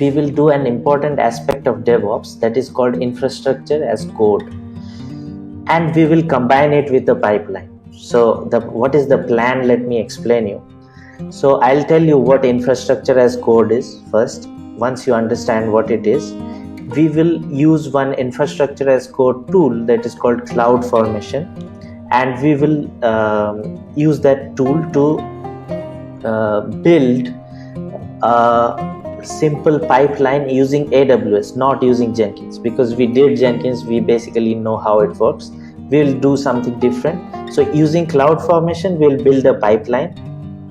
we will do an important aspect of DevOps that is called infrastructure as code, and we will combine it with the pipeline. So what is the plan? Let me explain you. So I'll tell you what infrastructure as code is first. Once you understand what it is, we will use one infrastructure as code tool that is called CloudFormation, and we will use that tool to build a simple pipeline using AWS, not using Jenkins, because we did Jenkins, we basically know how it works. We'll do something different. So using CloudFormation, we'll build a pipeline,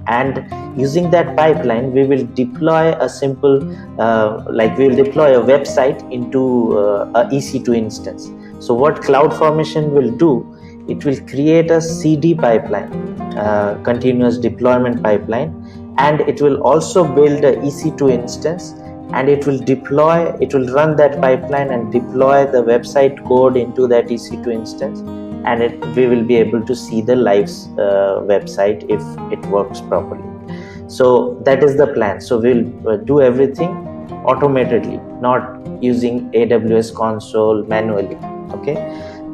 and using that pipeline we will deploy a simple we will deploy a website into a EC2 instance. So what CloudFormation will do, it will create a CD pipeline, continuous deployment pipeline, and it will also build a EC2 instance, and it will run that pipeline and deploy the website code into that EC2 instance, and we will be able to see the live website if it works properly. So that is the plan. So we'll do everything automatedly, not using AWS console manually, okay?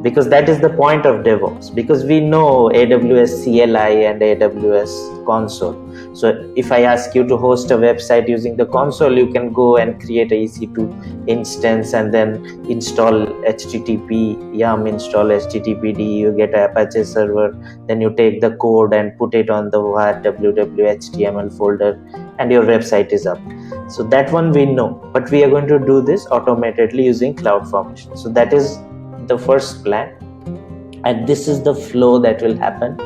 Because that is the point of DevOps, because we know AWS CLI and AWS console. So if I ask you to host a website using the console, you can go and create a EC2 instance and then install HTTP, yum, install HTTPD, you get an Apache server, then you take the code and put it on the www.html folder, and your website is up. So that one we know, but we are going to do this automatically using CloudFormation. So that is the first plan, and this is the flow that will happen.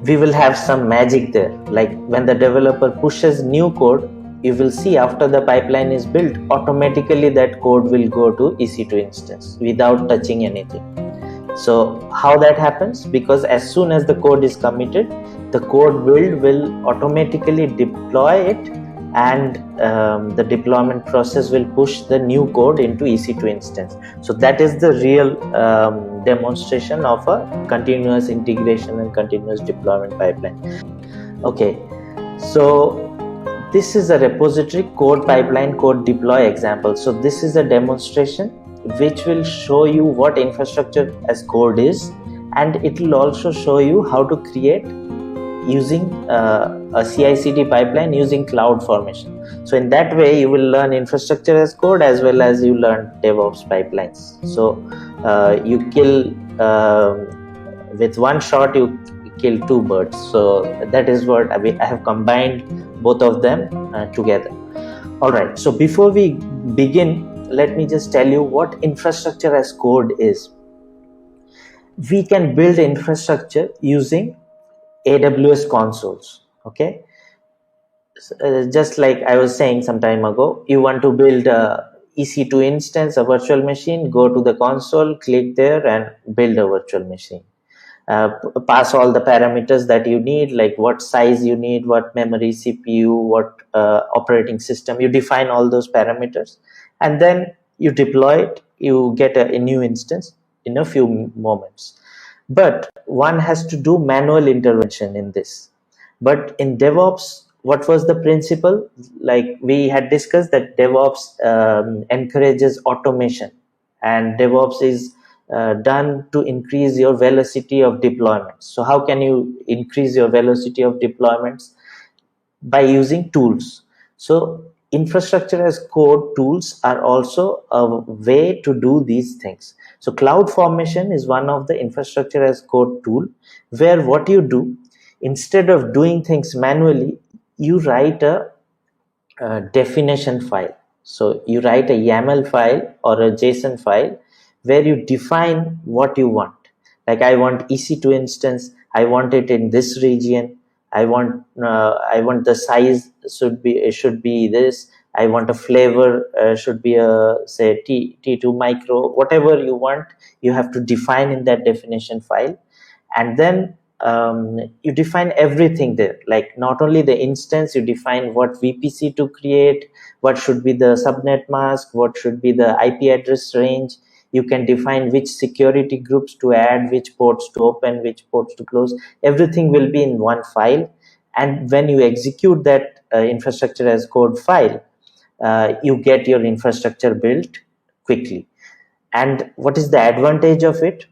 We will have some magic there, like when the developer pushes new code, you will see after the pipeline is built, automatically that code will go to EC2 instance without touching anything. So how that happens? Because as soon as the code is committed, the code build will automatically deploy it, and the deployment process will push the new code into EC2 instance. So that is the real demonstration of a continuous integration and continuous deployment pipeline. Okay, so this is a repository code pipeline code deploy example. So this is a demonstration which will show you what infrastructure as code is, and it will also show you how to create using a CI/CD pipeline using CloudFormation. So in that way you will learn infrastructure as code as well as you learn DevOps pipelines. So you kill with one shot, you kill two birds. So that is what I have combined both of them together. All right, so before we begin, let me just tell you what infrastructure as code is. We can build infrastructure using AWS consoles, okay? Just like I was saying some time ago, you want to build a EC2 instance, a virtual machine, go to the console, click there and build a virtual machine. Pass all the parameters that you need, like what size you need, what memory, CPU, what operating system. You define all those parameters, and then you deploy it. You get a new instance in a few moments. But one has to do manual intervention in this. But in DevOps, what was the principle? Like we had discussed that DevOps encourages automation, and DevOps is done to increase your velocity of deployments. So how can you increase your velocity of deployments? By using tools. So infrastructure as code tools are also a way to do these things. So CloudFormation is one of the infrastructure as code tool, where what you do, instead of doing things manually, you write a definition file. So you write a YAML file or a JSON file where you define what you want. Like I want EC2 instance, I want it in this region, I want the size should be this, I want a flavor should be a say T2 micro, whatever you want, you have to define in that definition file. And then you define everything there, like not only the instance, you define what VPC to create, what should be the subnet mask, what should be the IP address range. You can define which security groups to add, which ports to open, which ports to close. Everything will be in one file. And when you execute that infrastructure as code file, you get your infrastructure built quickly. And what is the advantage of it?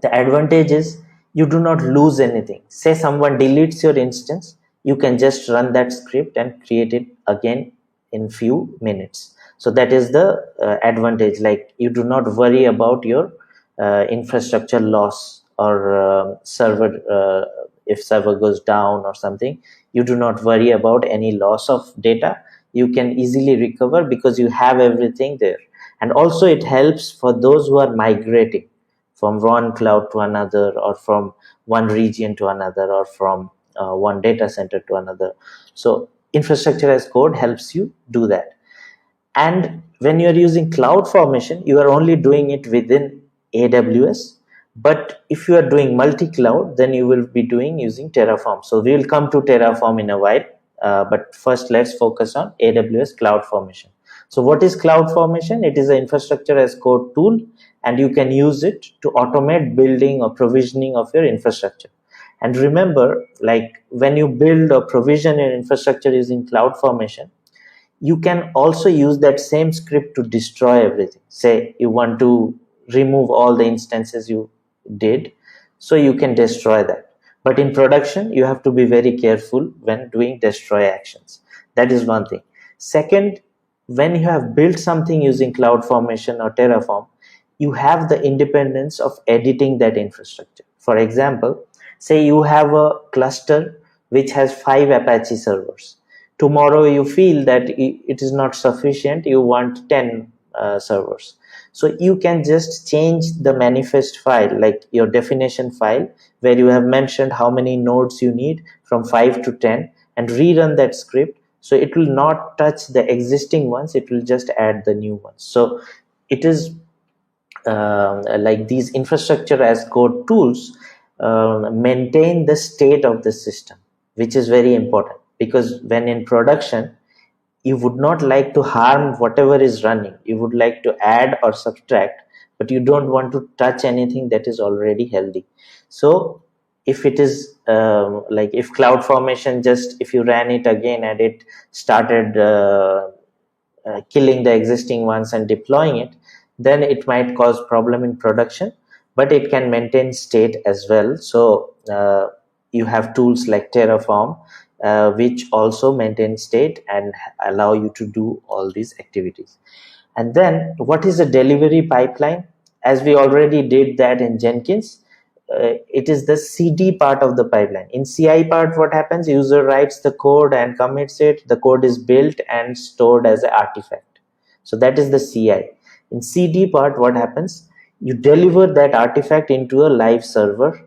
The advantage is you do not lose anything. Say someone deletes your instance, you can just run that script and create it again in few minutes. So that is the advantage. Like, you do not worry about your infrastructure loss, or server, if server goes down or something, you do not worry about any loss of data. You can easily recover because you have everything there. And also it helps for those who are migrating from one cloud to another, or from one region to another, or from one data center to another. So infrastructure as code helps you do that. And when you are using CloudFormation, you are only doing it within AWS. But if you are doing multi-cloud, then you will be doing using Terraform. So we will come to Terraform in a while. But first, let's focus on AWS CloudFormation. So what is CloudFormation? It is an infrastructure as code tool, and you can use it to automate building or provisioning of your infrastructure. And remember, like, when you build or provision your infrastructure using CloudFormation, you can also use that same script to destroy everything. Say you want to remove all the instances you did, so you can destroy that. But in production, you have to be very careful when doing destroy actions. That is one thing. Second, when you have built something using CloudFormation or Terraform, you have the independence of editing that infrastructure. For example, say you have a cluster which has 5 Apache servers. Tomorrow you feel that it is not sufficient, you want 10 servers. So you can just change the manifest file, like your definition file, where you have mentioned how many nodes you need from 5 to 10, and rerun that script. So it will not touch the existing ones, it will just add the new ones. So it is like these infrastructure as code tools maintain the state of the system, which is very important, because when in production, you would not like to harm whatever is running. You would like to add or subtract, but you don't want to touch anything that is already healthy. So if it is like, if CloudFormation, just if you ran it again and it started killing the existing ones and deploying it, then it might cause problem in production. But it can maintain state as well. So you have tools like Terraform, which also maintain state and allow you to do all these activities. And then what is a delivery pipeline? As we already did that in Jenkins, it is the CD part of the pipeline. In CI part, what happens? User writes the code and commits it. The code is built and stored as an artifact. So that is the CI. In CD part, what happens? You deliver that artifact into a live server.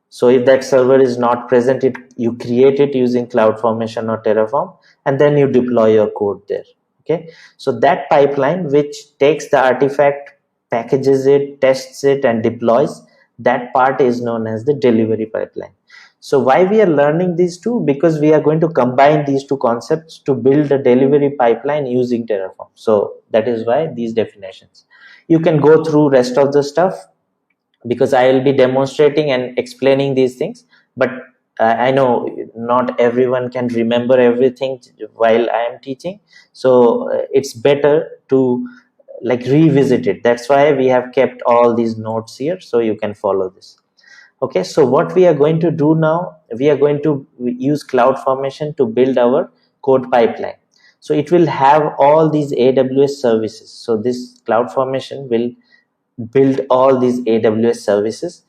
So if that server is not present, you create it using CloudFormation or Terraform, and then you deploy your code there. Okay. So that pipeline, which takes the artifact, packages it, tests it, and deploys, that part is known as the delivery pipeline. So why we are learning these two? Because we are going to combine these two concepts to build a delivery pipeline using Terraform. So that is why these definitions. You can go through rest of the stuff, because I will be demonstrating and explaining these things. But I know not everyone can remember everything while I am teaching. So it's better to like revisit it. That's why we have kept all these notes here, so you can follow this. Okay, so what we are going to do now, we are going to use CloudFormation to build our code pipeline. So it will have all these AWS services. So this CloudFormation will build all these AWS services: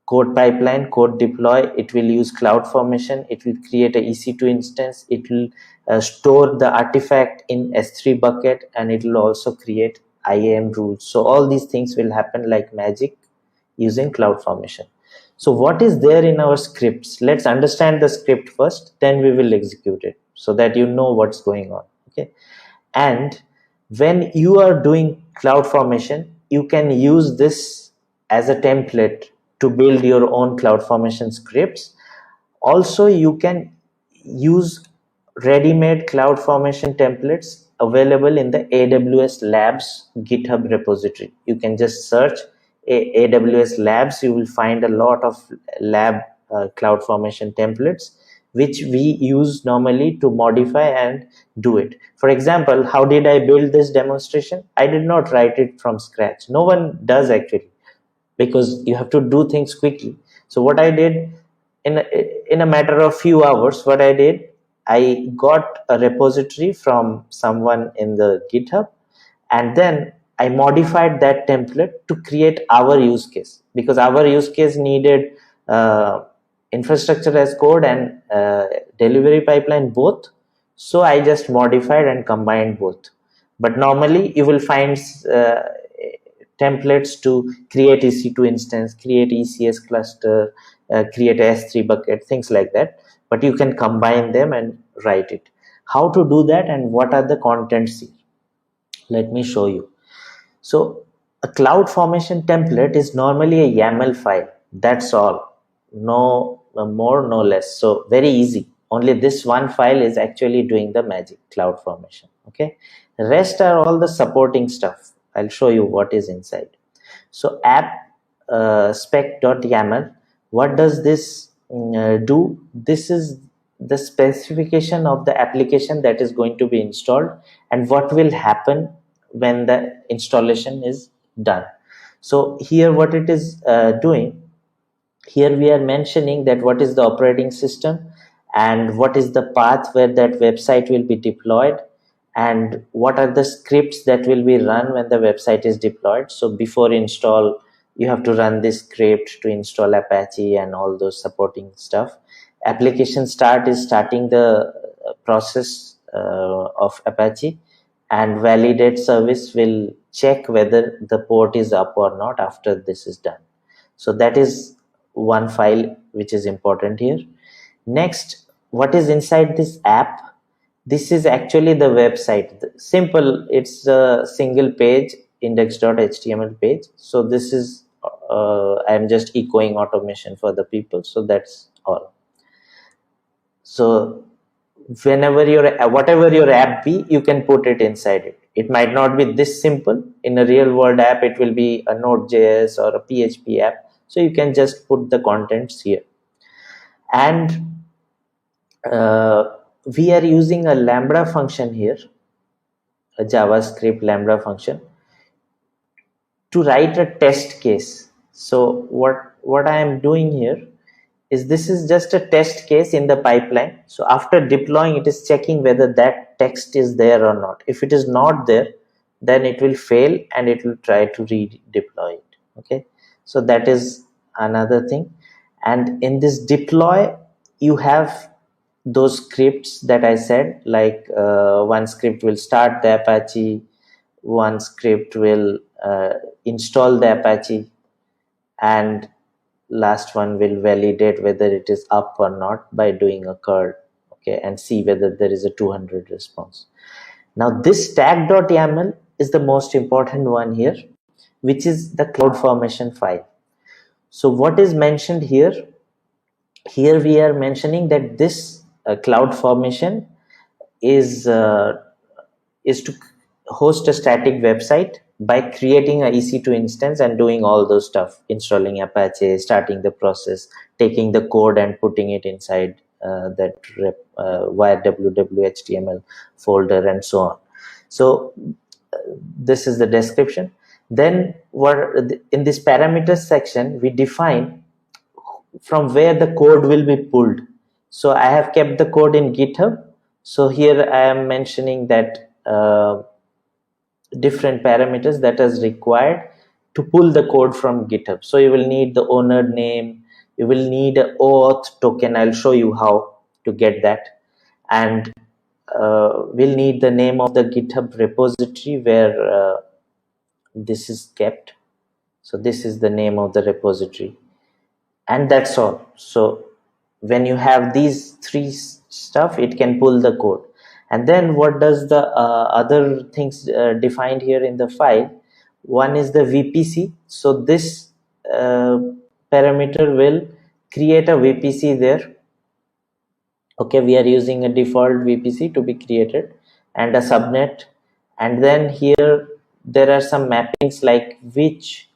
CodePipeline, CodeDeploy. It will use CloudFormation. It will create a EC2 instance. It will store the artifact in S3 bucket, and it will also create IAM rules. So all these things will happen like magic using CloudFormation. So what is there in our scripts? Let's understand the script first, then we will execute it, so that you know what's going on. Okay. And when you are doing CloudFormation, you can use this as a template to build your own CloudFormation scripts. Also, you can use ready-made CloudFormation templates available in the AWS Labs GitHub repository. You can just search AWS Labs. You will find a lot of lab CloudFormation templates, which we use normally to modify and do it. For example, how did I build this demonstration? I did not write it from scratch. No one does actually, because you have to do things quickly. So what I did, in a matter of few hours, what I did, I got a repository from someone in the GitHub, and then I modified that template to create our use case, because our use case needed infrastructure as code and delivery pipeline both. So I just modified and combined both. But normally you will find templates to create EC2 instance, create ECS cluster, create S3 bucket, things like that. But you can combine them and write it. How to do that and what are the contents here? Let me show you. So a CloudFormation template is normally a YAML file. That's all. No more, no less. So very easy. Only this one file is actually doing the magic, CloudFormation. Okay. The rest are all the supporting stuff. I'll show you what is inside. So app spec.yaml. What does this do? This is the specification of the application that is going to be installed and what will happen when the installation is done. So here what it is doing, here we are mentioning that what is the operating system and what is the path where that website will be deployed and what are the scripts that will be run when the website is deployed. So before install, you have to run this script to install Apache and all those supporting stuff. Application start is starting the process of Apache, and validate service will check whether the port is up or not after this is done. So that is one file which is important here. Next, what is inside this app? This is actually the website. Simple, it's a single page index.html page. So this is I'm just echoing automation for the people. So that's all. So whenever whatever your app be, you can put it inside it. It might not be this simple. In a real world app, it will be a Node.js or a PHP app. So you can just put the contents here. And we are using a Lambda function here, a JavaScript Lambda function, to write a test case. So what I am doing here is this is just a test case in the pipeline. So after deploying, it is checking whether that text is there or not. If it is not there, then it will fail and it will try to redeploy it. Okay, so that is another thing. And in this deploy, you have those scripts that I said, like one script will start the Apache, one script will install the Apache, and last one will validate whether it is up or not by doing a curl, okay, and see whether there is a 200 response. Now this tag.yaml is the most important one here, which is the CloudFormation file. So what is mentioned here? Here we are mentioning that this CloudFormation is to host a static website by creating a EC2 instance and doing all those stuff, installing Apache, starting the process, taking the code and putting it inside that wire www.html folder and so on. So this is the description. Then in this parameters section, we define from where the code will be pulled. So I have kept the code in GitHub. So here I am mentioning that different parameters that is required to pull the code from GitHub. So you will need the owner name, you will need an OAuth token. I'll show you how to get that. And we'll need the name of the GitHub repository where this is kept. So this is the name of the repository. And that's all. So when you have these three stuff, it can pull the code. And then what does the other things defined here in the file? One is the VPC. So this parameter will create a VPC there. Okay, we are using a default VPC to be created and a subnet. And then here there are some mappings like which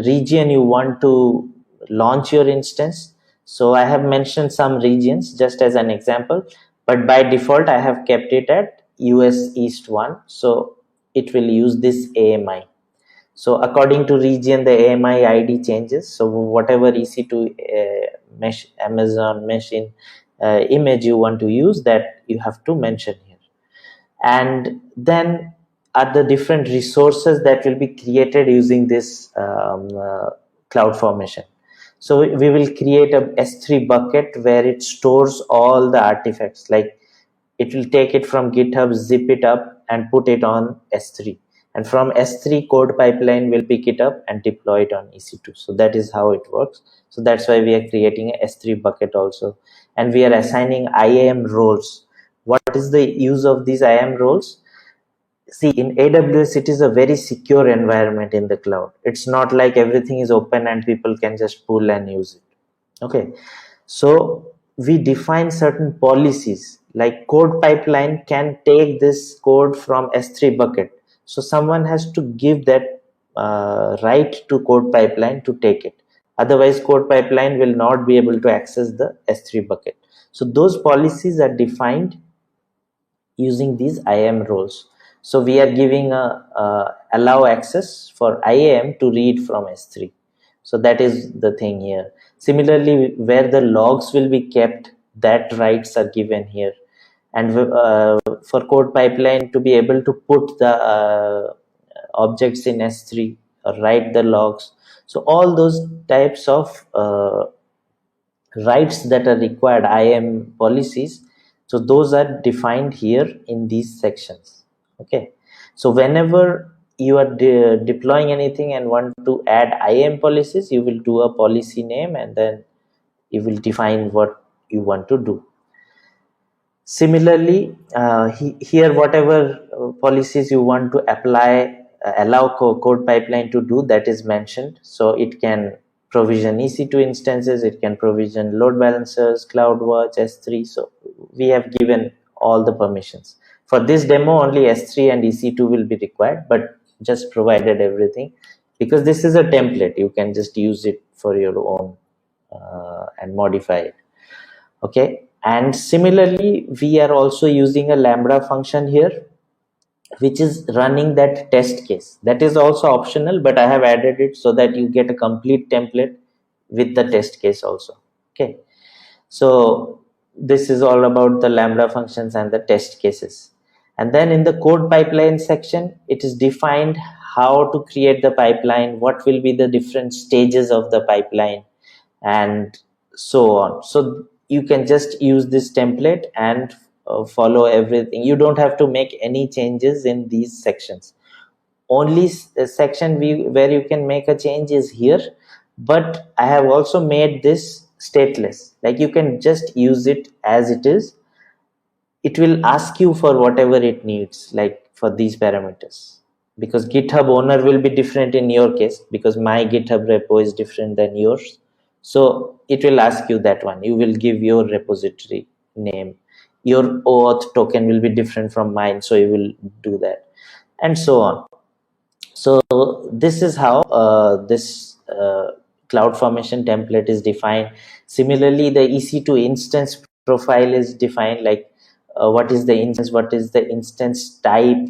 region you want to launch your instance. So I have mentioned some regions just as an example, but by default I have kept it at US East 1. So it will use this AMI. So according to region, the AMI ID changes. So whatever EC2 mesh, Amazon machine image you want to use, that you have to mention here. And then are the different resources that will be created using this CloudFormation. So we will create a S3 bucket where it stores all the artifacts. Like it will take it from GitHub, zip it up, and put it on S3. And from S3, CodePipeline will pick it up and deploy it on EC2. So that is how it works. So that's why we are creating a S3 bucket also. And we are assigning IAM roles. What is the use of these IAM roles? See, in AWS, it is a very secure environment in the cloud. It's not like everything is open and people can just pull and use it. Okay. So we define certain policies, like code pipeline can take this code from S3 bucket. So someone has to give that right to code pipeline to take it. Otherwise, code pipeline will not be able to access the S3 bucket. So those policies are defined using these IAM roles. So we are giving a allow access for IAM to read from S3. So that is the thing here. Similarly, where the logs will be kept, that rights are given here. And for code pipeline to be able to put the objects in S3 or write the logs. So all those types of rights that are required, IAM policies, so those are defined here in these sections. Okay, so whenever you are deploying anything and want to add IAM policies, you will do a policy name and then you will define what you want to do. Similarly, here whatever policies you want to apply, allow code pipeline to do, that is mentioned. So it can provision EC2 instances, it can provision load balancers, CloudWatch, S3. So we have given all the permissions. For this demo, only S3 and EC2 will be required, but just provided everything because this is a template. You can just use it for your own and modify it. Okay, and similarly we are also using a lambda function here which is running that test case. That is also optional, but I have added it so that you get a complete template with the test case also. Okay, so this is all about the lambda functions and the test cases. And then in the code pipeline section, it is defined how to create the pipeline, what will be the different stages of the pipeline, and so on. So you can just use this template and follow everything. You don't have to make any changes in these sections. Only section where you can make a change is here, but I have also made this stateless. Like you can just use it as it is. It will ask you for whatever it needs, like for these parameters, because GitHub owner will be different in your case because my GitHub repo is different than yours. So it will ask you that one. You will give your repository name. Your OAuth token will be different from mine, so you will do that, and so on. So this is how this CloudFormation template is defined. Similarly, the EC2 instance profile is defined, like what is the instance, what is the instance type.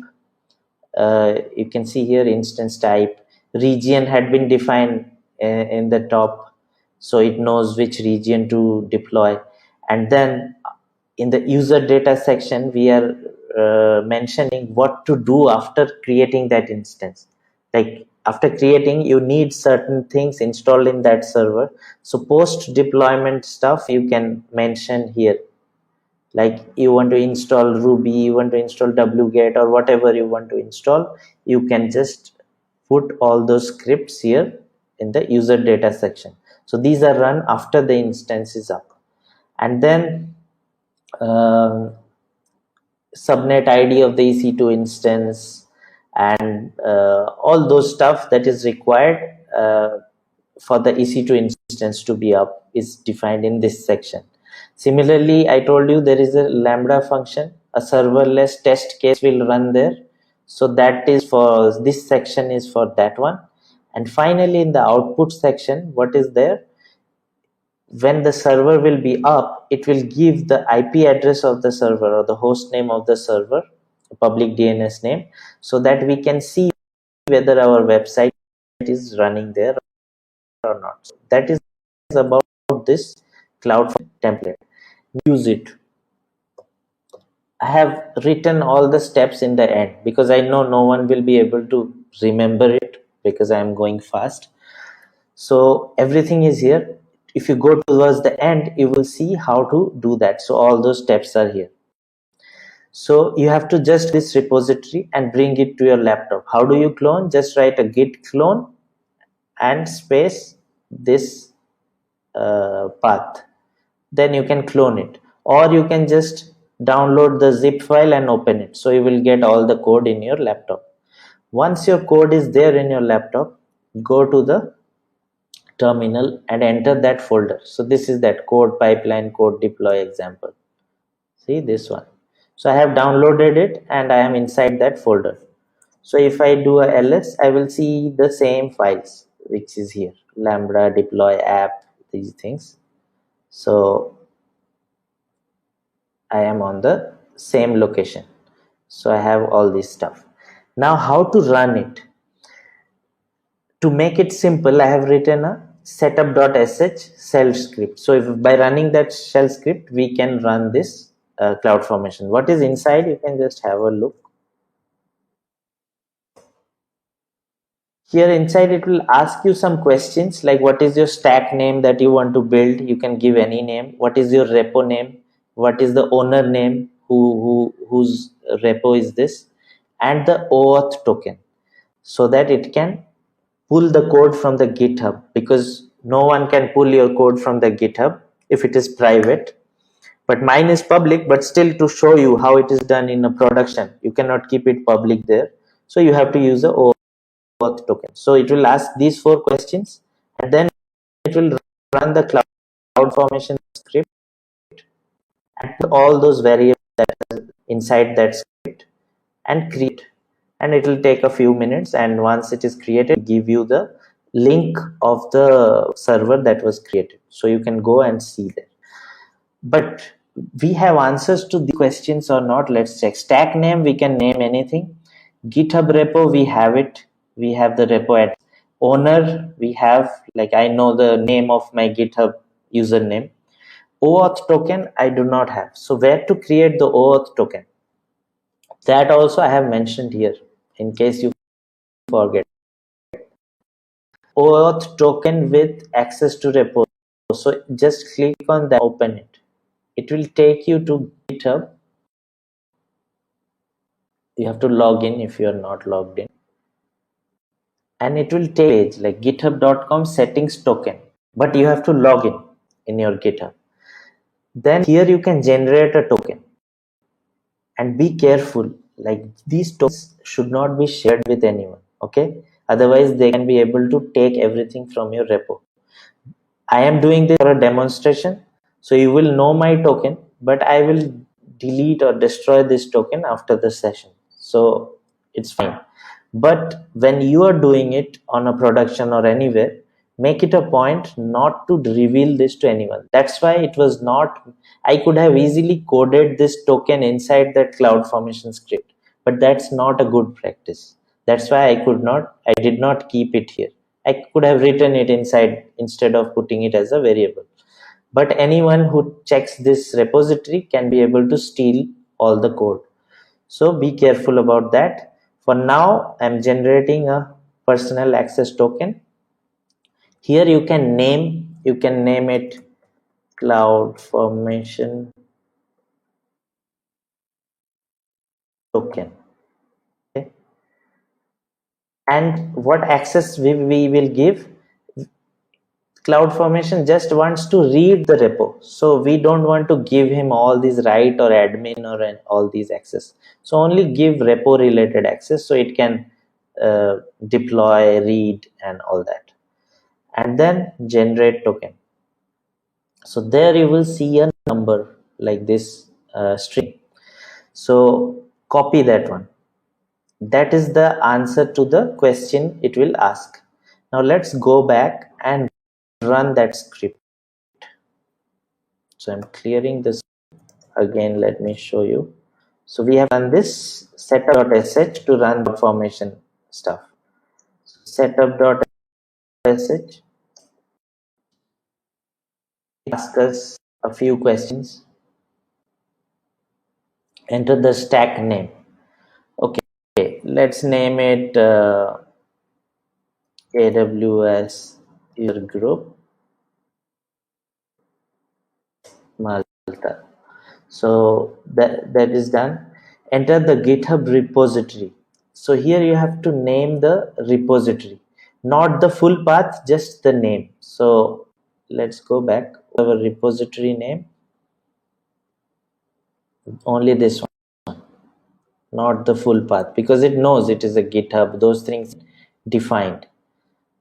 You can see here instance type. Region had been defined in the top, so it knows which region to deploy. And then in the user data section, we are mentioning what to do after creating that instance. Like after creating, you need certain things installed in that server. So post deployment stuff you can mention here. Like you want to install Ruby, you want to install wget, or whatever you want to install, you can just put all those scripts here in the user data section. So these are run after the instance is up. And then subnet ID of the EC2 instance and all those stuff that is required for the EC2 instance to be up is defined in this section. Similarly, I told you there is a lambda function, a serverless test case will run there. So that is for this section, is for that one. And finally, in the output section, what is there? when the server will be up, it will give the IP address of the server or the host name of the server, public DNS name, so that we can see whether our website is running there or not. So that is about this cloud template. Use it. I have written all the steps in the end because I know no one will be able to remember it because I am going fast. So everything is here. If you go towards the end, you will see how to do that. So all those steps are here. So you have to just this repository and bring it to your laptop. How do you clone? Just write a git clone and space this path. Then you can clone it, or you can just download the zip file and open it. So you will get all the code in your laptop. Once your code is there in your laptop, go to the terminal and enter that folder. So this is that code pipeline code deploy example. See this one. So I have downloaded it and I am inside that folder. So if I do a ls, I will see the same files which is here, lambda, deploy, app, these things. So I am on the same location. So I have all this stuff. Now how to run it? To make it simple, I have written a setup.sh shell script. So if by running that shell script, we can run this CloudFormation. What is inside? You can just have a look. Here inside, it will ask you some questions like what is your stack name that you want to build? You can give any name. What is your repo name? What is the owner name? Whose repo is this? And the OAuth token, so that it can pull the code from the GitHub, because no one can pull your code from the GitHub if it is private. But mine is public, but still to show you how it is done in a production, you cannot keep it public there. So you have to use the OAuth token. So it will ask these 4 questions and then it will run the CloudFormation script and put all those variables that are inside that script and create. And it will take a few minutes, and once it is created, give you the link of the server that was created, so you can go and see that. But we have answers to the questions or not? Let's check. Stack name, we can name anything. GitHub repo, we have it. We have the repo at owner. We have, like, I know the name of my GitHub username. OAuth token, I do not have. So where to create the OAuth token? That also I have mentioned here in case you forget. OAuth token with access to repo. So just click on that, open it. It will take you to GitHub. You have to log in if you are not logged in. And it will take like github.com settings token. But you have to log in your GitHub. Then here you can generate a token. And be careful, like these tokens should not be shared with anyone. Okay? Otherwise they can be able to take everything from your repo. I am doing this for a demonstration, so you will know my token, but I will delete or destroy this token after the session. So it's fine. But when you are doing it on a production or anywhere, make it a point not to reveal this to anyone. That's why it was not, I could have easily coded this token inside that CloudFormation script, but that's not a good practice. That's why I did not keep it here. I could have written it inside instead of putting it as a variable. But anyone who checks this repository can be able to steal all the code. So be careful about that. For now, I'm generating a personal access token. Here you can name it CloudFormation token. Okay. And what access we will give? CloudFormation just wants to read the repo. So we don't want to give him all these write or admin or all these access. So only give repo related access so it can deploy, read and all that. And then generate token. So there you will see a number like this string. So copy that one. That is the answer to the question it will ask. Now let's go back and run that script. So I'm clearing this again. Let me show you. So we have done this setup.sh to run CloudFormation stuff. Setup.sh ask us a few questions. Enter the stack name. Okay, let's name it AWS user group Malta. So that is done. Enter the GitHub repository. So here you have to name the repository, not the full path, just the name. So let's go back. Our repository name, only this one, not the full path, because it knows it is a GitHub. Those things defined.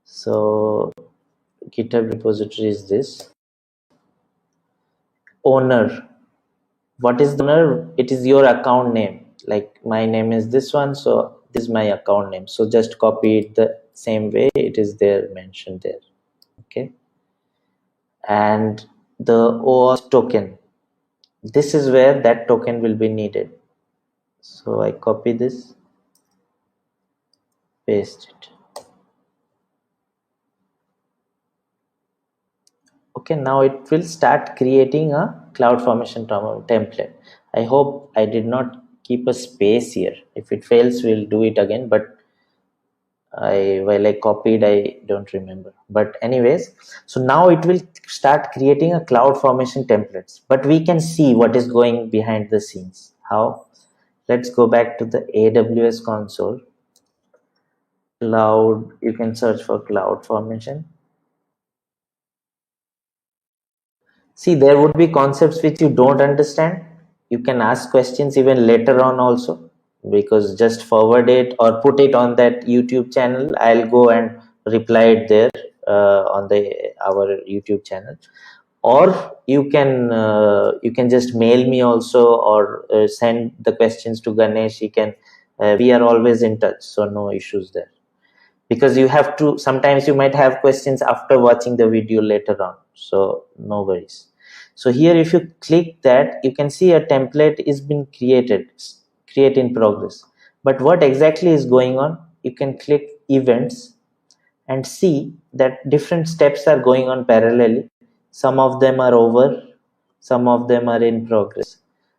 So GitHub repository is this. Owner. What is the owner? It is your account name. Like my name is this one, so this is my account name. So just copy it the same way it is there, mentioned there. Okay. And the OAuth token. This is where that token will be needed. So I copy this, paste it. Okay, now it will start creating a CloudFormation template. I hope I did not keep a space here. If it fails, we'll do it again, but while I copied, I don't remember. But anyways, so now it will start creating a CloudFormation templates, but we can see what is going behind the scenes. How? Let's go back to the AWS console. Cloud, you can search for CloudFormation. See, there would be concepts which you don't understand. You can ask questions even later on also, because just forward it or put it on that YouTube channel. I'll go and reply it there on our YouTube channel. Or you can just mail me also, or send the questions to Ganesh. He can. We are always in touch, so no issues there. Because you have to, sometimes you might have questions after watching the video later on, so no worries. So here if you click that, you can see a template is being create in progress. But what exactly is going on, you can click events and see that different steps are going on parallelly. Some of them are over, some of them are in progress.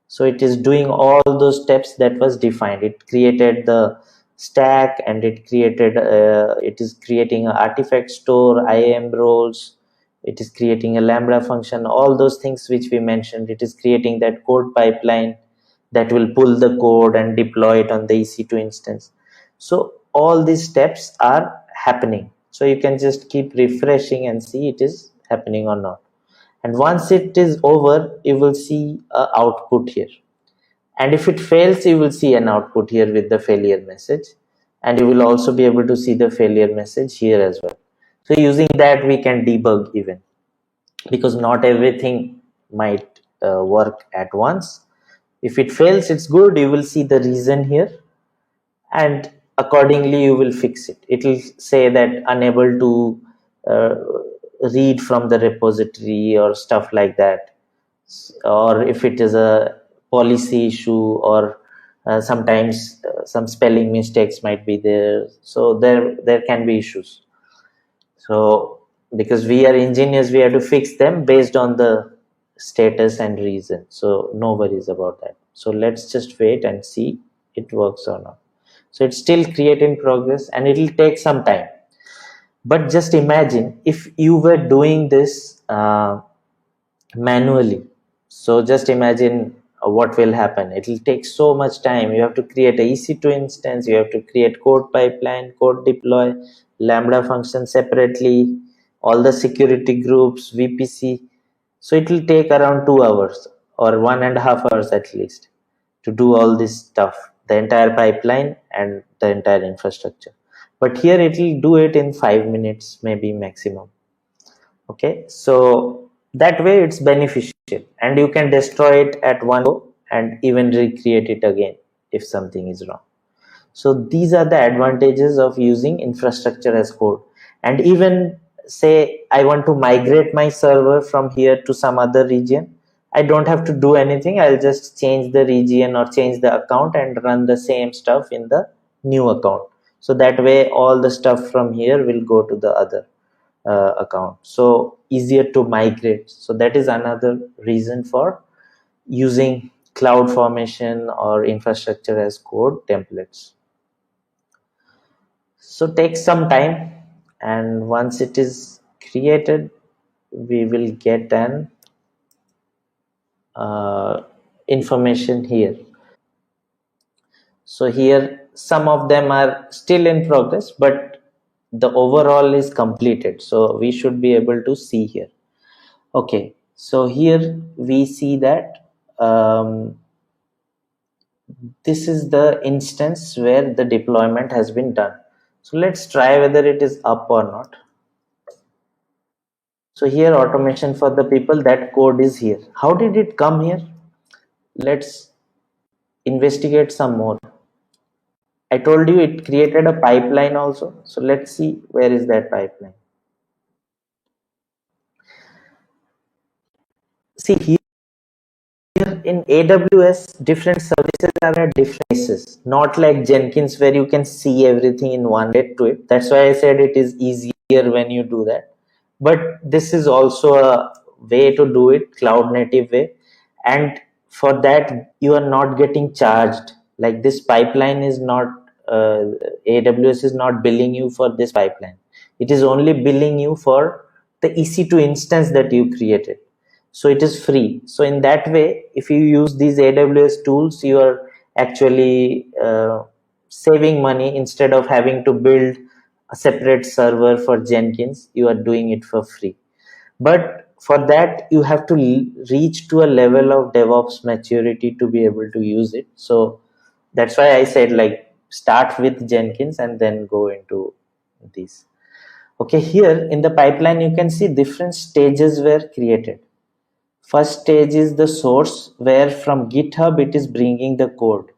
So it is doing all those steps that was defined. It created the stack, and it is creating an artifact store, IAM roles. It is creating a Lambda function, all those things which we mentioned. It is creating that code pipeline that will pull the code and deploy it on the EC2 instance. So all these steps are happening. So you can just keep refreshing and see it is happening or not. And once it is over, you will see an output here. And if it fails, you will see an output here with the failure message. And you will also be able to see the failure message here as well. So using that, we can debug even, because not everything might work at once. If it fails, it's good. You will see the reason here, and accordingly you will fix it. It will say that unable to uh, read from the repository or stuff like that. Or if it is a policy issue, or sometimes some spelling mistakes might be there. So there can be issues. So because we are engineers, we have to fix them based on the status and reason. So no worries about that. So let's just wait and see it works or not. So it's still create in progress, and it will take some time. But just imagine if you were doing this manually. So just imagine what will happen. It will take so much time. You have to create a EC2 instance, you have to create code pipeline, code deploy, Lambda function separately, all the security groups, VPC. So it will take around 2 hours or 1.5 hours at least to do all this stuff, the entire pipeline and the entire infrastructure. But here it will do it in 5 minutes, maybe maximum. Okay, so that way it's beneficial, and you can destroy it at one go and even recreate it again if something is wrong. So these are the advantages of using infrastructure as code. And even say I want to migrate my server from here to some other region, I don't have to do anything. I'll just change the region or change the account and run the same stuff in the new account. So that way all the stuff from here will go to the other account. So easier to migrate. So that is another reason for using CloudFormation or infrastructure as code templates. So take some time, and once it is created, we will get an information here. So here some of them are still in progress, but the overall is completed. So we should be able to see here. Okay, so here we see that this is the instance where the deployment has been done. So let's try whether it is up or not. So here automation for the people, that code is here. How did it come here? Let's investigate some more. I told you it created a pipeline also. So let's see where is that pipeline. See here in AWS, different services are at different places, not like Jenkins where you can see everything in one way to it. That's why I said it is easier when you do that. But this is also a way to do it, cloud native way. And for that, you are not getting charged. Like this pipeline is not, AWS is not billing you for this pipeline. It is only billing you for the EC2 instance that you created. So it is free. So in that way, if you use these AWS tools, you are actually saving money. Instead of having to build a separate server for Jenkins, you are doing it for free. But for that, you have to reach to a level of DevOps maturity to be able to use it. So that's why I said, like, start with Jenkins and then go into these. Okay, here in the pipeline, you can see different stages were created. First stage is the source, where from GitHub it is bringing the code.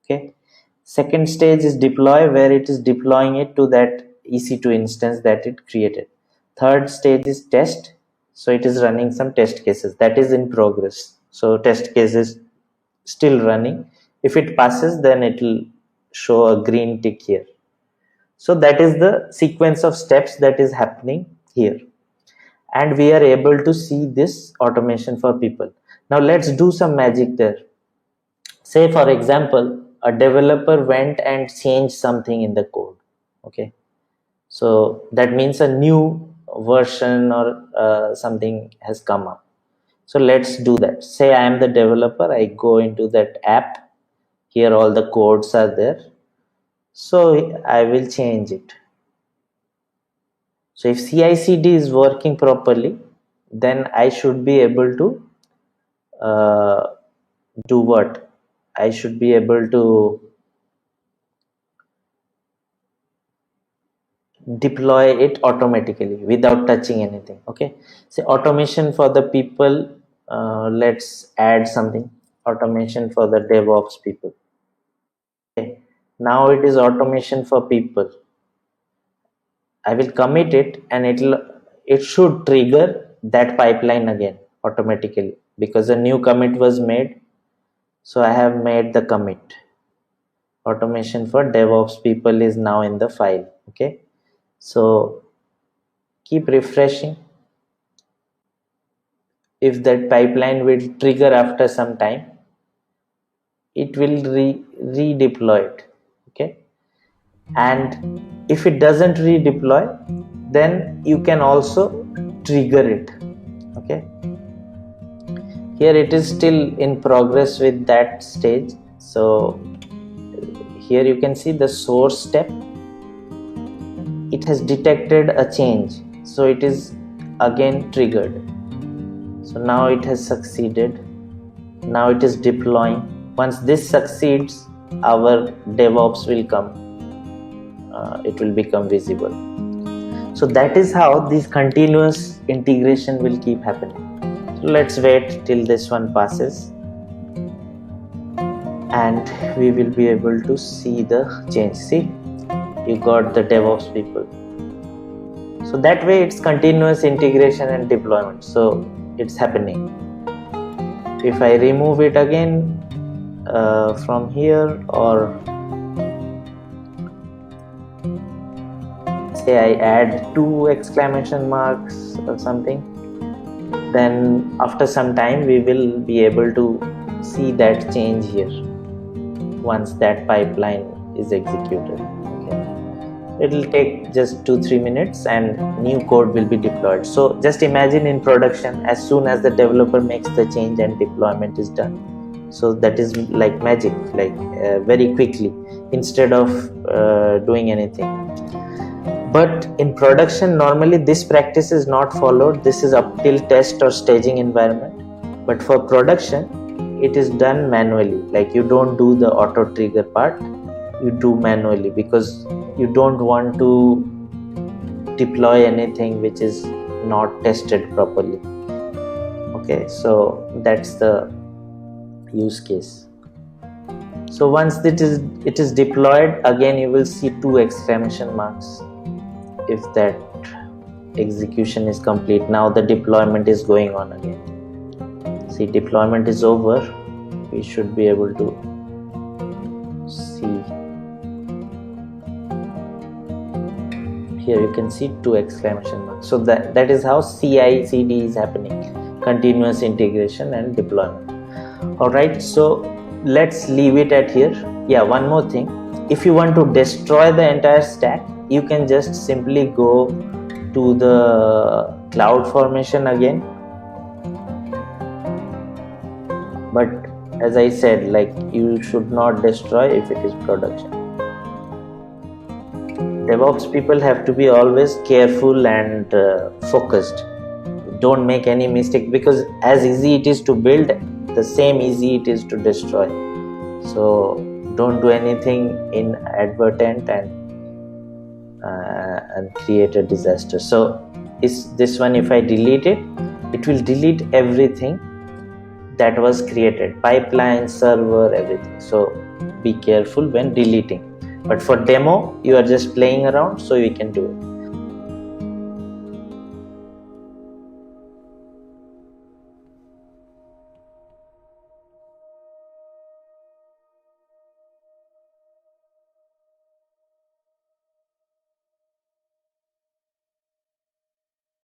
Okay. Second stage is deploy, where it is deploying it to that EC2 instance that it created. Third stage is test. So it is running some test cases that is in progress. So test cases still running. If it passes, then it will show a green tick here. So that is the sequence of steps that is happening here. And we are able to see this automation for people. Now let's do some magic there. Say for example, a developer went and changed something in the code. Okay, so that means a new version or something has come up. So let's do that. Say I am the developer, I go into that app. Here all the codes are there. So I will change it. So if CI/CD is working properly, then I should be able to do what? I should be able to deploy it automatically without touching anything. Okay, so automation for the people, let's add something. Automation for the DevOps people. Okay, now it is automation for people. I will commit it and it should trigger that pipeline again automatically because a new commit was made. So I have made the commit. Automation for DevOps people is now in the file. Okay, so keep refreshing. If that pipeline will trigger after some time, it will redeploy it. Okay, and if it doesn't redeploy, then you can also trigger it. Okay, here it is still in progress with that stage. So here you can see the source step. It has detected a change, so it is again triggered. So now it has succeeded. Now it is deploying. Once this succeeds, our DevOps will come. It will become visible. So that is how this continuous integration will keep happening. So let's wait till this one passes and we will be able to see the change. See, you got the DevOps people. So that way it's continuous integration and deployment. So it's happening. If I remove it again from here, or say I add 2 exclamation marks or something, then after some time we will be able to see that change here once that pipeline is executed. Okay. It will take just 2-3 minutes and new code will be deployed. So just imagine in production, as soon as the developer makes the change and deployment is done. So that is like magic, like very quickly, instead of doing anything. But in production, normally this practice is not followed. This is up till test or staging environment. But for production, it is done manually. Like you don't do the auto trigger part, you do manually, because you don't want to deploy anything which is not tested properly. Okay, so that's the use case. So once it is deployed, again you will see 2 exclamation marks if that execution is complete. Now the deployment is going on again. See, deployment is over. We should be able to see. Here you can see 2 exclamation marks. So that is how CI/CD is happening, continuous integration and deployment. Alright, so let's leave it at here. Yeah, one more thing. If you want to destroy the entire stack, you can just simply go to the CloudFormation again. But as I said, like, you should not destroy if it is production. DevOps people have to be always careful and focused. Don't make any mistake, because as easy it is to build, the same easy it is to destroy. So don't do anything inadvertent and create a disaster. So is this one, if I delete it, it will delete everything that was created, pipeline, server, everything. So be careful when deleting. But for demo, you are just playing around, so you can do it.